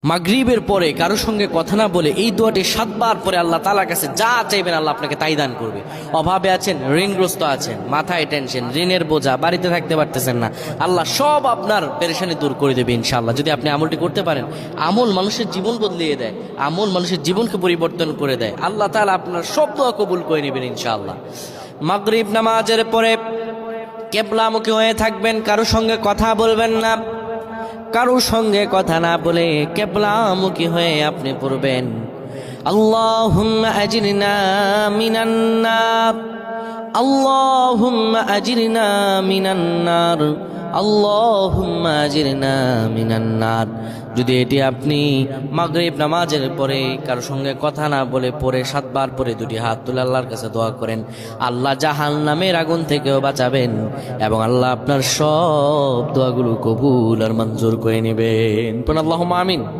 মাগরিবের পরে কারোর সঙ্গে কথা না বলে এই দোয়াটি 7 বার পরে আল্লাহ তাআলার কাছে যা চাইবেন আল্লাহ আপনাকে তাই দান করবে। অভাবে আছেন, ঋণগ্রস্ত আছেন, মাথায় টেনশন, ঋণের বোঝা, বাড়িতে থাকতে পারতেছেন না, আল্লাহ সব আপনার পেরেশানি দূর করে দেবে ইনশাআল্লাহ। যদি আপনি আমলটি করতে পারেন, আমল মানুষের জীবন বদলিয়ে দেয়, আমল মানুষের জীবনকে পরিবর্তন করে দেয়। আল্লাহ তাআলা আপনার সব দোয়া কবুল করে নেবেন ইনশাআল্লাহ। মাগরিব নামাজের পরে কিবলামুখী হয়ে থাকবেন, কারোর সঙ্গে কথা বলবেন না, কারোর সঙ্গে কথা না বলে কিবলামুখী হয়ে আপনি পড়বেন আল্লাহুম্মা আজিরনা মিনান নার, আল্লাহুম্মা আজিরনা মিনান নার, আল্লাহুম্মা আজিরনা মিনান নার। যদি এটি আপনি মাগরিব নামাজের পরে কারোর সঙ্গে কথা না বলে পড়ে 7 বার পরে দুটি হাত তুলে আল্লাহর কাছে দোয়া করেন, আল্লাহ জাহান্নামের আগুন থেকেও বাঁচাবেন এবং আল্লাহ আপনার সব দোয়াগুলো কবুল আর মঞ্জুর করে নেবেন। আল্লাহুম্মা আমিন।